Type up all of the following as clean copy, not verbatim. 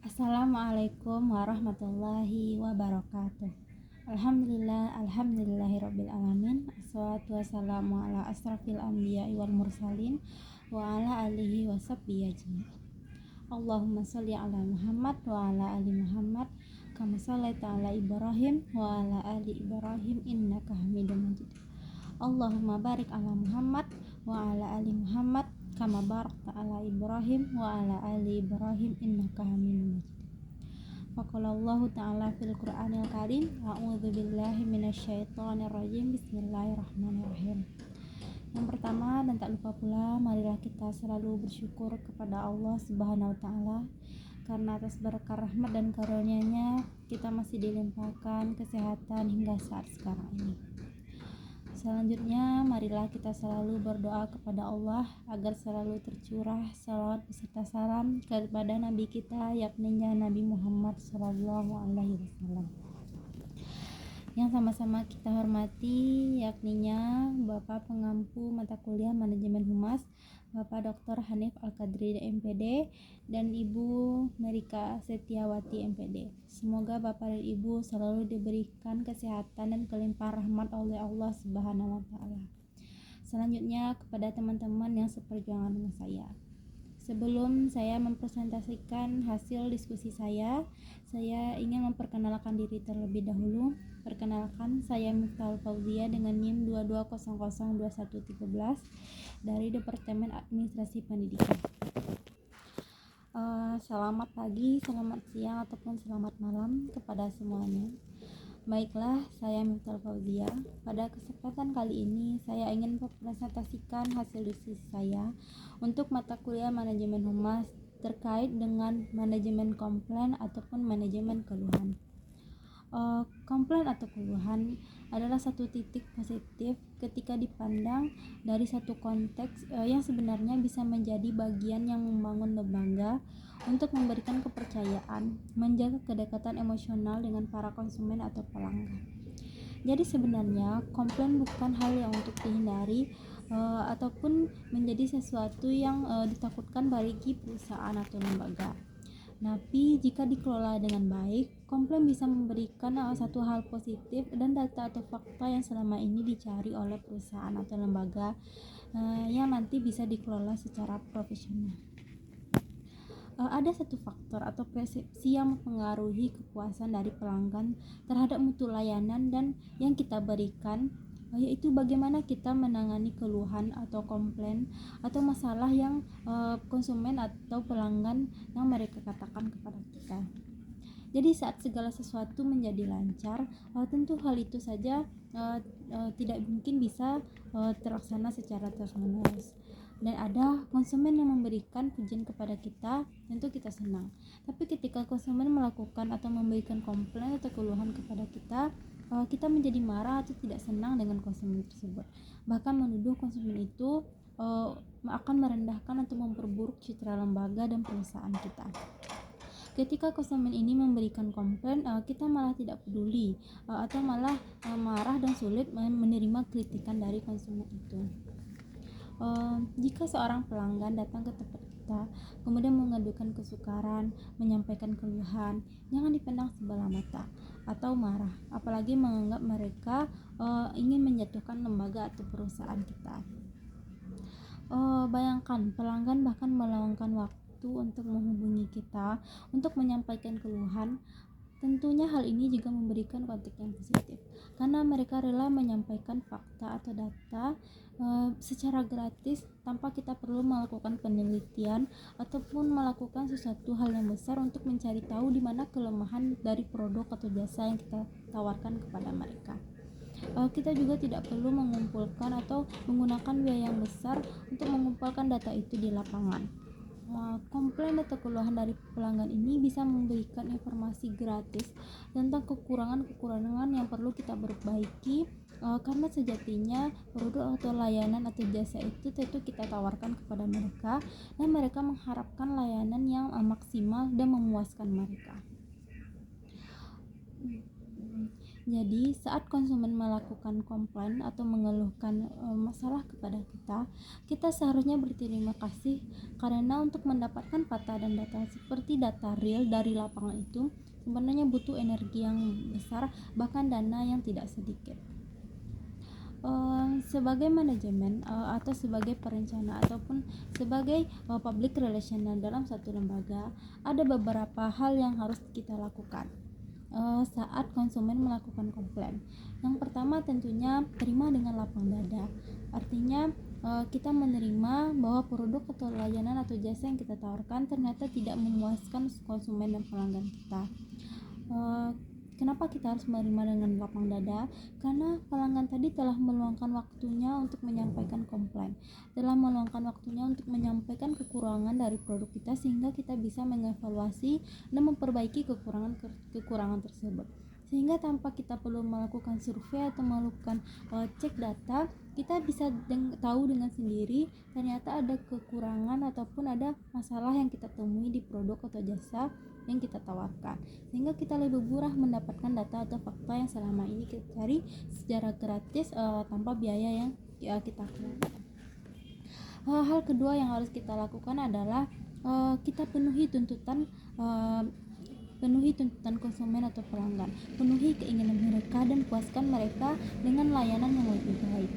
Assalamualaikum warahmatullahi wabarakatuh. Alhamdulillahirabbil alamin. Assalatu wassalamu ala asrafil anbiya'i wal mursalin wa ala alihi washabbihi ajmain. Allahumma shalli ala Muhammad wa ala ali Muhammad kama shallaita ala Ibrahim wa ala ali Ibrahim innaka Hamidum Majid. Allahumma barik ala Muhammad wa ala ali Muhammad kama barakta ala Ibrahim wa ala ali Ibrahim innaka Hamidum Majid. Faqala Allah ta'ala fil Qur'anil Karim, a'udzu billahi minasyaitonir rajim. Bismillahirrahmanirrahim. Yang pertama dan tak lupa pula, marilah kita selalu bersyukur kepada Allah Subhanahu wa taala karena atas berkah rahmat dan karunia-Nya kita masih dilimpahkan kesehatan hingga saat sekarang ini. Selanjutnya, marilah kita selalu berdoa kepada Allah agar selalu tercurah salawat beserta salam kepada Nabi kita, yakni Nabi Muhammad SAW. Yang sama-sama kita hormati, yakninya Bapak Pengampu Mata Kuliah Manajemen Humas, Bapak Dr. Hanif Al-Qadri MPD, dan Ibu Merika Setiawati MPD. Semoga Bapak dan Ibu selalu diberikan kesehatan dan kelimpahan rahmat oleh Allah Subhanahu wa taala. Selanjutnya kepada teman-teman yang seperjuangan dengan saya. Sebelum saya mempresentasikan hasil diskusi saya ingin memperkenalkan diri terlebih dahulu. Perkenalkan, saya Miftahul Fauzia dengan NIM 22002113 dari Departemen Administrasi Pendidikan. Selamat pagi, selamat siang, ataupun selamat malam kepada semuanya. Baiklah, saya Miftahul Fauzia. Pada kesempatan kali ini, saya ingin mempresentasikan hasil diskusi saya untuk mata kuliah manajemen humas terkait dengan manajemen komplain ataupun manajemen keluhan. Komplain atau keluhan adalah satu titik positif ketika dipandang dari satu konteks yang sebenarnya bisa menjadi bagian yang membangun lembaga untuk memberikan kepercayaan, menjaga kedekatan emosional dengan para konsumen atau pelanggan. Jadi sebenarnya komplain bukan hal yang untuk dihindari ataupun menjadi sesuatu yang ditakutkan bagi perusahaan atau lembaga. Tapi jika dikelola dengan baik, komplain bisa memberikan satu hal positif dan data atau fakta yang selama ini dicari oleh perusahaan atau lembaga yang nanti bisa dikelola secara profesional. Ada satu faktor atau persepsi yang mempengaruhi kepuasan dari pelanggan terhadap mutu layanan dan yang kita berikan, yaitu bagaimana kita menangani keluhan atau komplain atau masalah yang konsumen atau pelanggan yang mereka katakan kepada kita. Jadi saat segala sesuatu menjadi lancar, tentu hal itu saja tidak mungkin bisa terlaksana secara terus-menerus. Dan ada konsumen yang memberikan pujian kepada kita, tentu kita senang. Tapi ketika konsumen melakukan atau memberikan komplain atau keluhan kepada kita menjadi marah atau tidak senang dengan konsumen tersebut. Bahkan menuduh konsumen itu akan merendahkan atau memperburuk citra lembaga dan perusahaan kita. Ketika konsumen ini memberikan komplain, kita malah tidak peduli atau malah marah dan sulit menerima kritikan dari konsumen itu. Jika seorang pelanggan datang ke tempat kita, kemudian mengadukan kesukaran, menyampaikan keluhan, jangan dipandang sebelah mata atau marah, apalagi menganggap mereka ingin menjatuhkan lembaga atau perusahaan kita. Bayangkan pelanggan bahkan meluangkan waktu untuk menghubungi kita untuk menyampaikan keluhan. Tentunya hal ini juga memberikan konteks yang positif karena mereka rela menyampaikan fakta atau data secara gratis tanpa kita perlu melakukan penelitian ataupun melakukan sesuatu hal yang besar untuk mencari tahu di mana kelemahan dari produk atau jasa yang kita tawarkan kepada mereka. Kita juga tidak perlu mengumpulkan atau menggunakan biaya yang besar untuk mengumpulkan data itu di lapangan. Komplain atau keluhan dari pelanggan ini bisa memberikan informasi gratis tentang kekurangan yang perlu kita perbaiki, karena sejatinya produk atau layanan atau jasa itu tentu kita tawarkan kepada mereka dan mereka mengharapkan layanan yang maksimal dan memuaskan mereka. Jadi, saat konsumen melakukan komplain atau mengeluhkan masalah kepada kita, kita seharusnya berterima kasih karena untuk mendapatkan fakta dan data seperti data real dari lapangan itu sebenarnya butuh energi yang besar, bahkan dana yang tidak sedikit. Sebagai manajemen atau sebagai perencana ataupun sebagai public relations dalam satu lembaga, ada beberapa hal yang harus kita lakukan saat konsumen melakukan komplain. Yang pertama tentunya terima dengan lapang dada. Artinya kita menerima bahwa produk atau layanan atau jasa yang kita tawarkan ternyata tidak memuaskan konsumen dan pelanggan kita. Kenapa kita harus menerima dengan lapang dada? Karena pelanggan tadi telah meluangkan waktunya untuk menyampaikan komplain, telah meluangkan waktunya untuk menyampaikan kekurangan dari produk kita, sehingga kita bisa mengevaluasi dan memperbaiki kekurangan tersebut. Sehingga tanpa kita perlu melakukan survei atau melakukan cek data, kita bisa tahu dengan sendiri ternyata ada kekurangan ataupun ada masalah yang kita temui di produk atau jasa yang kita tawarkan, sehingga kita lebih murah mendapatkan data atau fakta yang selama ini kita cari secara gratis tanpa biaya yang kita keluarkan. Hal kedua yang harus kita lakukan adalah kita penuhi tuntutan konsumen atau pelanggan, penuhi keinginan mereka dan puaskan mereka dengan layanan yang lebih baik.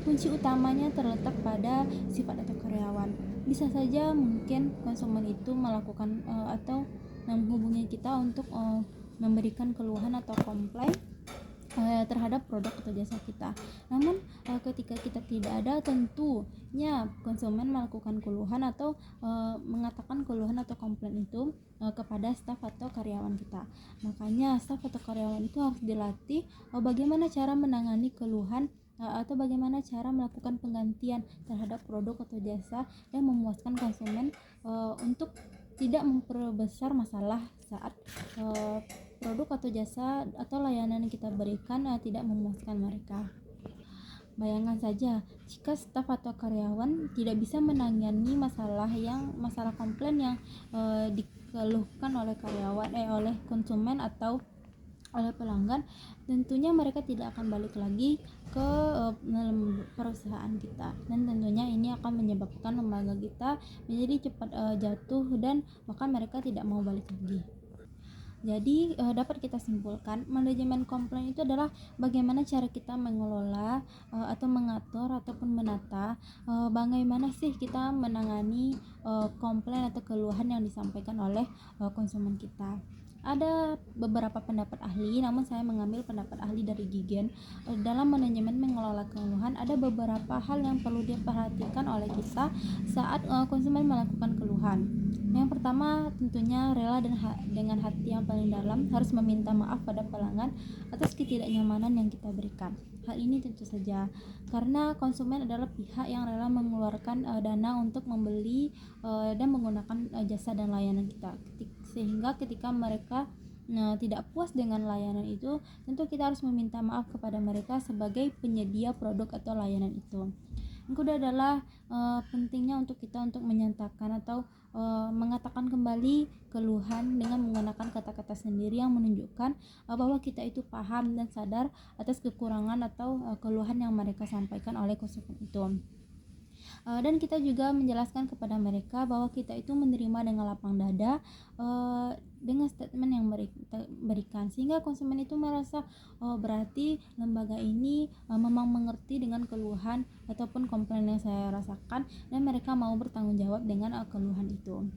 Kunci utamanya terletak pada sifat atau karyawan. Bisa saja mungkin konsumen itu melakukan atau menghubungi kita untuk memberikan keluhan atau komplain terhadap produk atau jasa kita. Namun ketika kita tidak ada, tentunya konsumen melakukan keluhan atau mengatakan keluhan atau komplain itu kepada staf atau karyawan kita. Makanya staf atau karyawan itu harus dilatih bagaimana cara menangani keluhan atau bagaimana cara melakukan penggantian terhadap produk atau jasa yang memuaskan konsumen untuk tidak memperbesar masalah saat produk atau jasa atau layanan yang kita berikan tidak memuaskan mereka. Bayangkan saja jika staf atau karyawan tidak bisa menangani masalah komplain yang dikeluhkan oleh oleh konsumen atau oleh pelanggan, tentunya mereka tidak akan balik lagi ke perusahaan kita, dan tentunya ini akan menyebabkan lembaga kita menjadi cepat jatuh dan bahkan mereka tidak mau balik lagi. Jadi dapat kita simpulkan, manajemen komplain itu adalah bagaimana cara kita mengelola atau mengatur ataupun menata bagaimana sih kita menangani komplain atau keluhan yang disampaikan oleh konsumen kita. Ada beberapa pendapat ahli, namun saya mengambil pendapat ahli dari Gigen. Dalam manajemen mengelola keluhan, ada beberapa hal yang perlu diperhatikan oleh kita saat konsumen melakukan keluhan. Yang pertama, tentunya rela dan dengan hati yang paling dalam harus meminta maaf pada pelanggan atas ketidaknyamanan yang kita berikan. Hal ini tentu saja karena konsumen adalah pihak yang rela mengeluarkan dana untuk membeli dan menggunakan jasa dan layanan kita. Sehingga ketika mereka tidak puas dengan layanan itu, tentu kita harus meminta maaf kepada mereka sebagai penyedia produk atau layanan itu. Yang kedua adalah pentingnya untuk kita untuk menyatakan atau mengatakan kembali keluhan dengan menggunakan kata-kata sendiri yang menunjukkan bahwa kita itu paham dan sadar atas kekurangan atau keluhan yang mereka sampaikan oleh konsumen itu. Dan kita juga menjelaskan kepada mereka bahwa kita itu menerima dengan lapang dada dengan statement yang mereka berikan, sehingga konsumen itu merasa berarti lembaga ini memang mengerti dengan keluhan ataupun komplain yang saya rasakan dan mereka mau bertanggung jawab dengan keluhan itu.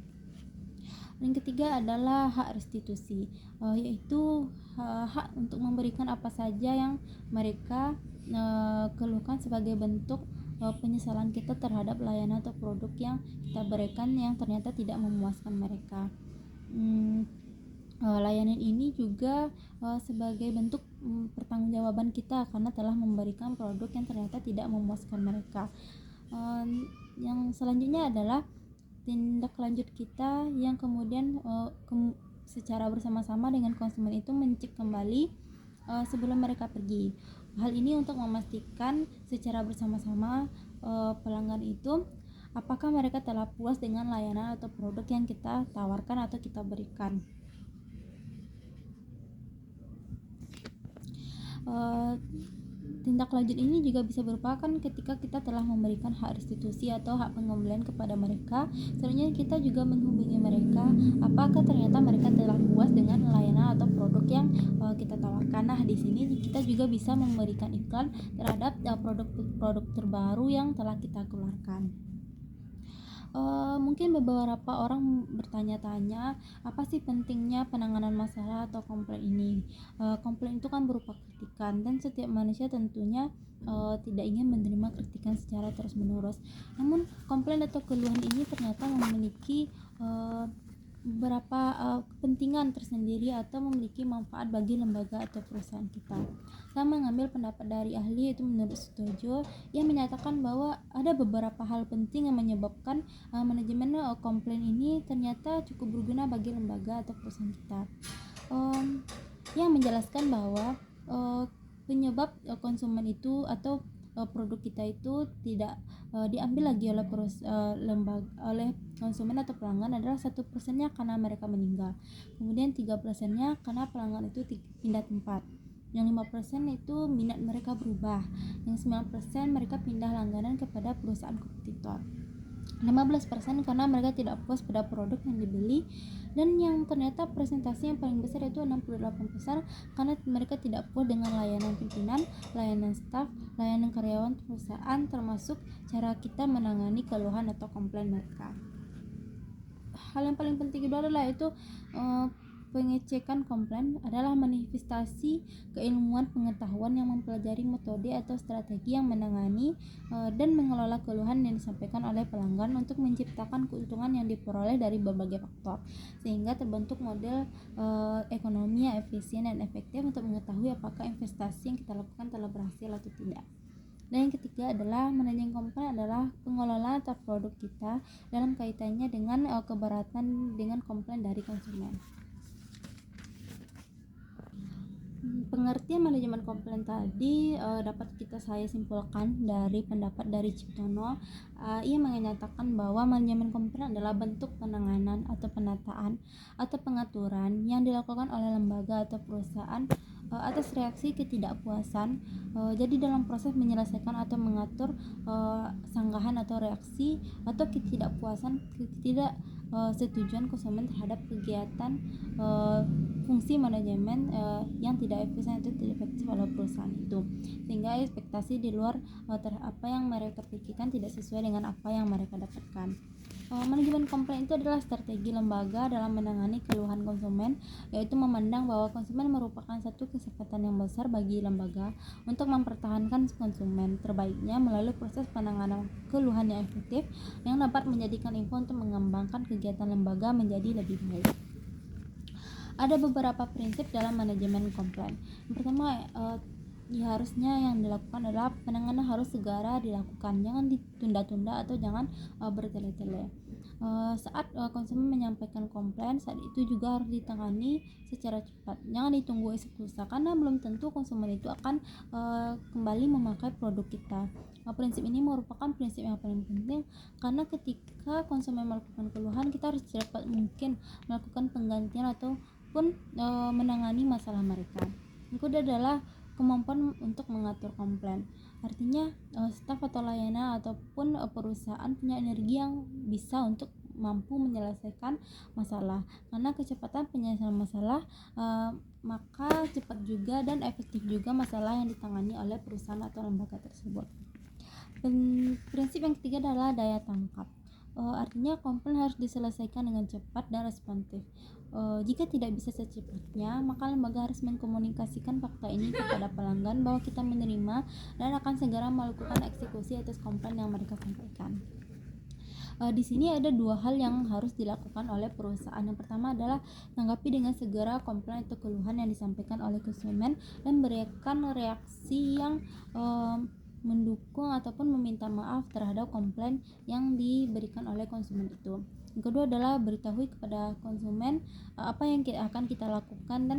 Yang ketiga adalah hak restitusi, yaitu hak untuk memberikan apa saja yang mereka keluhkan sebagai bentuk penyesalan kita terhadap layanan atau produk yang kita berikan yang ternyata tidak memuaskan mereka. Layanan ini juga sebagai bentuk pertanggungjawaban kita karena telah memberikan produk yang ternyata tidak memuaskan mereka. Yang selanjutnya adalah tindak lanjut kita yang kemudian secara bersama-sama dengan konsumen itu mencek kembali sebelum mereka pergi. Hal ini untuk memastikan secara bersama-sama pelanggan itu apakah mereka telah puas dengan layanan atau produk yang kita tawarkan atau kita berikan. Tindak lanjut ini juga bisa berupa ketika kita telah memberikan hak restitusi atau hak pengembalian kepada mereka. Selanjutnya kita juga menghubungi mereka apakah ternyata mereka telah puas dengan layanan atau produk yang kita tawarkan. Nah, di sini kita juga bisa memberikan iklan terhadap produk-produk terbaru yang telah kita keluarkan. Mungkin beberapa orang bertanya-tanya apa sih pentingnya penanganan masalah atau komplain ini. Komplain itu kan berupa kritikan dan setiap manusia tentunya tidak ingin menerima kritikan secara terus-menerus. Namun komplain atau keluhan ini ternyata memiliki beberapa kepentingan tersendiri atau memiliki manfaat bagi lembaga atau perusahaan kita. Saya mengambil pendapat dari ahli, yaitu menurut Sutojo, yang menyatakan bahwa ada beberapa hal penting yang menyebabkan manajemen komplain ini ternyata cukup berguna bagi lembaga atau perusahaan kita. Yang menjelaskan bahwa penyebab konsumen itu atau produk kita itu tidak diambil lagi oleh oleh konsumen atau pelanggan adalah 1%-nya karena mereka meninggal, kemudian 3%-nya karena pelanggan itu pindah tempat, yang 5% itu minat mereka berubah, yang 9% mereka pindah langganan kepada perusahaan kompetitor, 15% karena mereka tidak puas pada produk yang dibeli, dan yang ternyata presentasi yang paling besar itu 68% karena mereka tidak puas dengan layanan pimpinan, layanan staf, layanan karyawan perusahaan, termasuk cara kita menangani keluhan atau komplain mereka. Hal yang paling penting kedua adalah itu pengecekan komplain adalah manifestasi keilmuan pengetahuan yang mempelajari metode atau strategi yang menangani dan mengelola keluhan yang disampaikan oleh pelanggan untuk menciptakan keuntungan yang diperoleh dari berbagai faktor, sehingga terbentuk model ekonomi yang efisien dan efektif untuk mengetahui apakah investasi yang kita lakukan telah berhasil atau tidak. Dan yang ketiga adalah manajemen komplain adalah pengelolaan atau produk kita dalam kaitannya dengan keberatan dengan komplain dari konsumen. Pengertian manajemen komplain tadi dapat saya simpulkan dari pendapat dari Ciptono. Ia menyatakan bahwa manajemen komplain adalah bentuk penanganan atau penataan atau pengaturan yang dilakukan oleh lembaga atau perusahaan atas reaksi ketidakpuasan. Jadi dalam proses menyelesaikan atau mengatur sanggahan atau reaksi atau ketidakpuasan, ketidaksetujuan konsumen terhadap kegiatan fungsi manajemen yang tidak efisien atau tidak efektif oleh perusahaan itu, sehingga ekspektasi di luar apa yang mereka pikirkan tidak sesuai dengan apa yang mereka dapatkan. Manajemen komplain itu adalah strategi lembaga dalam menangani keluhan konsumen, yaitu memandang bahwa konsumen merupakan satu kesempatan yang besar bagi lembaga untuk mempertahankan konsumen terbaiknya melalui proses penanganan keluhan yang efektif yang dapat menjadikan info untuk mengembangkan kegiatan lembaga menjadi lebih baik. Ada beberapa prinsip dalam manajemen komplain. Yang pertama, harusnya yang dilakukan adalah penanganan harus segera dilakukan, jangan ditunda-tunda atau jangan bertele-tele. Saat konsumen menyampaikan komplain, saat itu juga harus ditangani secara cepat, jangan ditunggu esok lusa karena belum tentu konsumen itu akan kembali memakai produk kita. Prinsip ini merupakan prinsip yang paling penting karena ketika konsumen melakukan keluhan, kita harus secepat mungkin melakukan penggantian ataupun menangani masalah mereka. Yang kedua adalah kemampuan untuk mengatur komplain. Artinya staf atau layanan ataupun perusahaan punya energi yang bisa untuk mampu menyelesaikan masalah, karena kecepatan penyelesaian masalah maka cepat juga dan efektif juga masalah yang ditangani oleh perusahaan atau lembaga tersebut. Prinsip yang ketiga adalah daya tangkap. Artinya komplain harus diselesaikan dengan cepat dan responsif. Jika tidak bisa secepatnya, maka lembaga harus mengkomunikasikan fakta ini kepada pelanggan bahwa kita menerima dan akan segera melakukan eksekusi atas komplain yang mereka sampaikan. Di sini ada dua hal yang harus dilakukan oleh perusahaan. Yang pertama adalah tanggapi dengan segera komplain atau keluhan yang disampaikan oleh konsumen dan berikan reaksi yang mendukung ataupun meminta maaf terhadap komplain yang diberikan oleh konsumen itu. Yang kedua adalah beritahu kepada konsumen apa yang akan kita lakukan, dan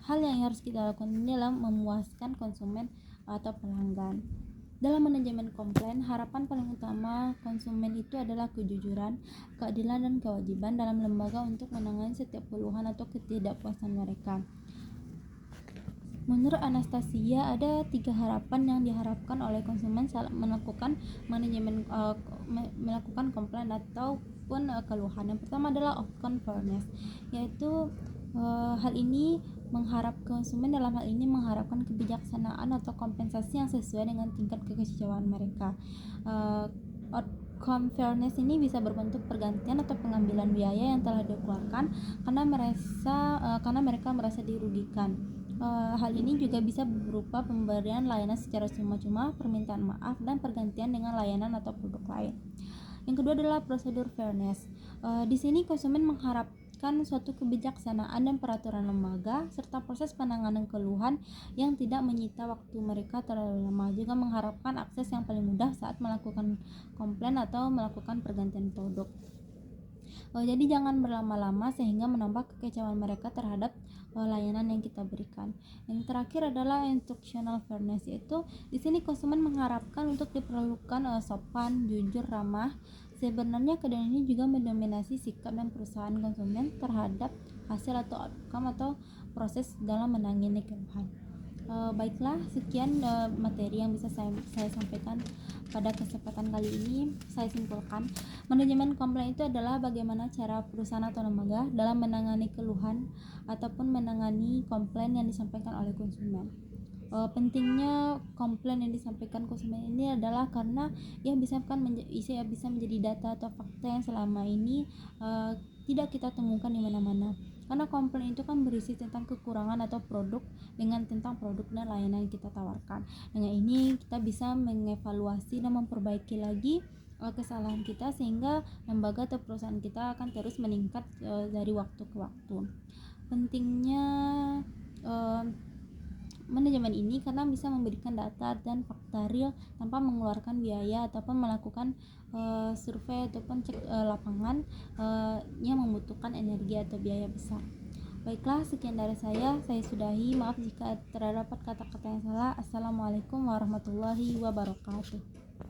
hal yang harus kita lakukan ini adalah memuaskan konsumen atau pelanggan. Dalam manajemen komplain, harapan paling utama konsumen itu adalah kejujuran, keadilan, dan kewajiban dalam lembaga untuk menangani setiap keluhan atau ketidakpuasan mereka. Menurut Anastasia, ada 3 harapan yang diharapkan oleh konsumen saat melakukan manajemen melakukan komplain ataupun keluhan. Yang pertama adalah outcome fairness, yaitu hal ini dalam hal ini mengharapkan kebijaksanaan atau kompensasi yang sesuai dengan tingkat kekecewaan mereka. Outcome fairness ini bisa berbentuk pergantian atau pengambilan biaya yang telah dikeluarkan karena mereka merasa dirugikan. Hal ini juga bisa berupa pemberian layanan secara cuma-cuma, permintaan maaf, dan pergantian dengan layanan atau produk lain. Yang kedua adalah prosedur fairness. Di sini konsumen mengharapkan suatu kebijaksanaan dan peraturan lembaga serta proses penanganan keluhan yang tidak menyita waktu mereka terlalu lama. Juga mengharapkan akses yang paling mudah saat melakukan komplain atau melakukan pergantian produk. Jadi jangan berlama-lama sehingga menambah kekecewaan mereka terhadap layanan yang kita berikan. Yang terakhir adalah instructional fairness, yaitu di sini konsumen mengharapkan untuk diperlakukan sopan, jujur, ramah. Sebenarnya keadaan ini juga mendominasi sikap dan perusahaan konsumen terhadap hasil atau outcome atau proses dalam menangani keluhan. Baiklah, sekian materi yang bisa saya sampaikan pada kesempatan kali ini. Saya simpulkan, manajemen komplain itu adalah bagaimana cara perusahaan atau lembaga dalam menangani keluhan ataupun menangani komplain yang disampaikan oleh konsumen. Pentingnya komplain yang disampaikan konsumen ini adalah karena bisa menjadi data atau fakta yang selama ini tidak kita temukan di mana-mana. Karena komplain itu kan berisi tentang kekurangan atau produk tentang produk dan layanan yang kita tawarkan. Dengan ini kita bisa mengevaluasi dan memperbaiki lagi kesalahan kita sehingga lembaga atau perusahaan kita akan terus meningkat dari waktu ke waktu. Pentingnya manajemen ini karena bisa memberikan data dan fakta real tanpa mengeluarkan biaya ataupun melakukan survei ataupun cek lapangan yang membutuhkan energi atau biaya besar. Baiklah, sekian dari saya sudahi. Maaf jika terdapat kata-kata yang salah. Assalamualaikum warahmatullahi wabarakatuh.